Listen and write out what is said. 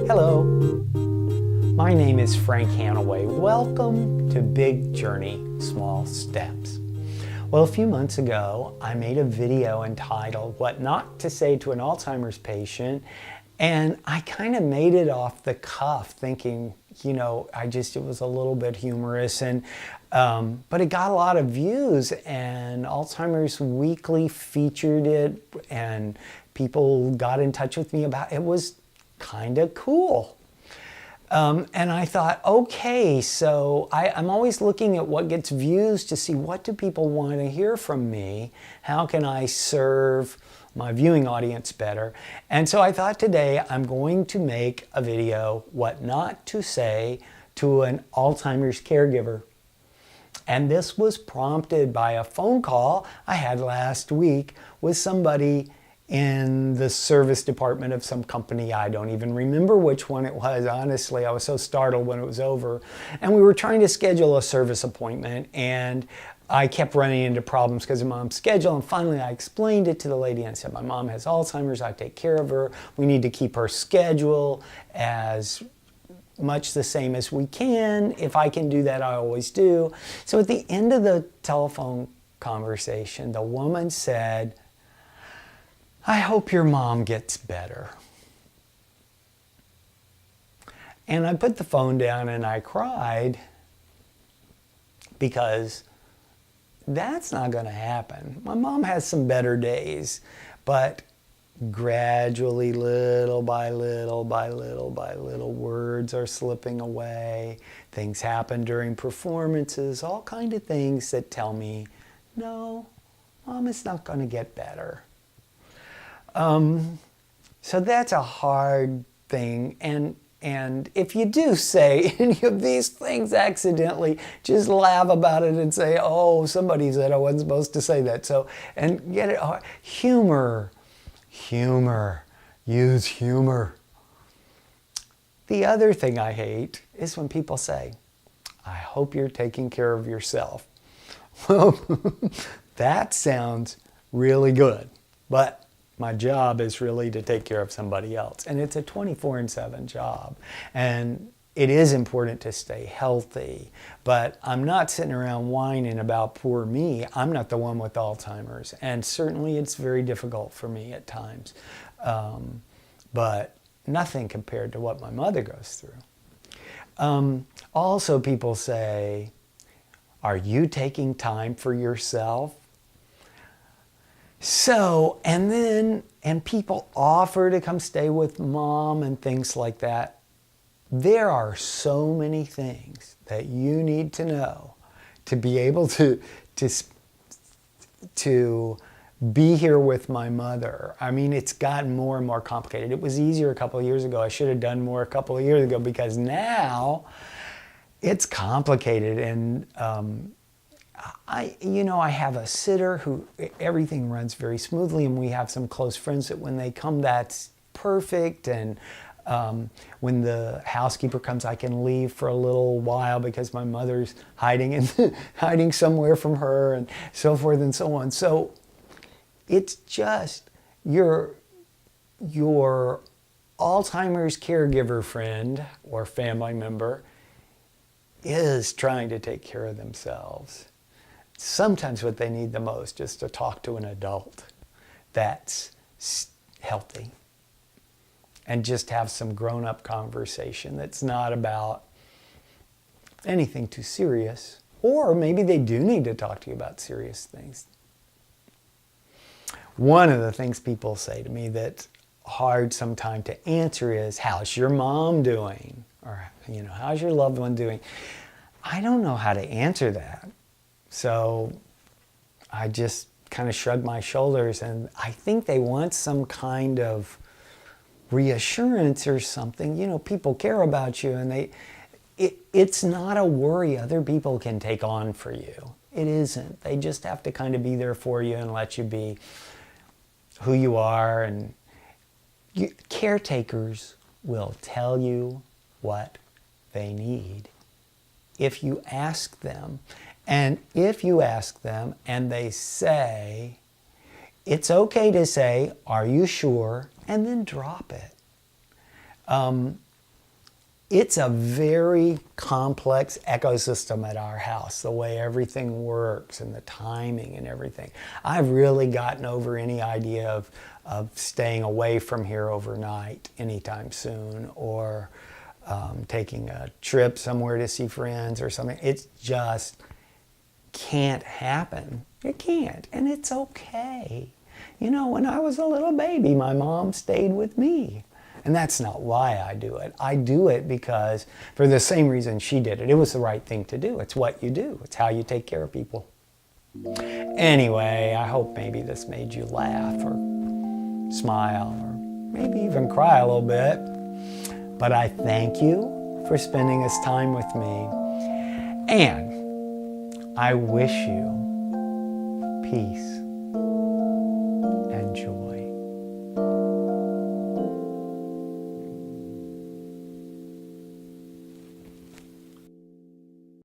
Hello, my name is Frank Hanaway. Welcome to Big Journey, Small Steps. Well, a few months ago, I made a video entitled What Not to Say to an Alzheimer's Patient, and I kind of made it off the cuff thinking, it was a little bit humorous, but it got a lot of views, and Alzheimer's Weekly featured it, and people got in touch with me about it. It was kind of cool. And I thought, okay, so I'm always looking at what gets views to see what do people want to hear from me? How can I serve my viewing audience better? And so I thought today I'm going to make a video, what not to say to an Alzheimer's caregiver. And this was prompted by a phone call I had last week with somebody in the service department of some company. I don't even remember which one it was. Honestly, I was so startled when it was over. And we were trying to schedule a service appointment, and I kept running into problems because of Mom's schedule. And finally, I explained it to the lady and I said, my mom has Alzheimer's. I take care of her. We need to keep her schedule as much the same as we can. If I can do that, I always do. So at the end of the telephone conversation, the woman said, I hope your mom gets better. And I put the phone down and I cried because that's not going to happen. My mom has some better days, but gradually, little by little by little by little, words are slipping away. Things happen during performances, all kind of things that tell me, no, Mom is not going to get better. So that's a hard thing, and if you do say any of these things accidentally, just laugh about it and say, oh, somebody said I wasn't supposed to say that. So, and get it, humor, use humor. The other thing I hate is when people say, I hope you're taking care of yourself. Well, that sounds really good, but my job is really to take care of somebody else. And it's a 24/7 job. And it is important to stay healthy. But I'm not sitting around whining about poor me. I'm not the one with Alzheimer's. And certainly it's very difficult for me at times. But nothing compared to what my mother goes through. Also, people say, are you taking time for yourself? So, and people offer to come stay with Mom and things like that. There are so many things that you need to know to be able to be here with my mother. I mean, it's gotten more and more complicated. It was easier a couple of years ago. I should have done more a couple of years ago, because now it's complicated. And I have a sitter who everything runs very smoothly, and we have some close friends that when they come, that's perfect. And when the housekeeper comes, I can leave for a little while because my mother's hiding somewhere from her, and so forth and so on. So it's just your Alzheimer's caregiver friend or family member is trying to take care of themselves. Sometimes what they need the most is to talk to an adult that's healthy and just have some grown-up conversation that's not about anything too serious. Or maybe they do need to talk to you about serious things. One of the things people say to me that's hard sometimes to answer is, how's your mom doing? Or, how's your loved one doing? I don't know how to answer that. So I just kind of shrug my shoulders, and I think they want some kind of reassurance or something. People care about you, and it's not a worry other people can take on for you. It isn't. They just have to kind of be there for you and let you be who you are. And caretakers will tell you what they need if you ask them. And if you ask them and they say, it's okay to say, "Are you sure?" and then drop it. It's a very complex ecosystem at our house, the way everything works and the timing and everything. I've really gotten over any idea of staying away from here overnight anytime soon, or taking a trip somewhere to see friends or something. It just can't happen. It can't, and it's okay. You know, when I was a little baby, my mom stayed with me. And that's not why I do it. I do it because, for the same reason she did it. It was the right thing to do. It's what you do. It's how you take care of people. Anyway, I hope maybe this made you laugh or smile or maybe even cry a little bit. But I thank you for spending this time with me. And I wish you peace and joy.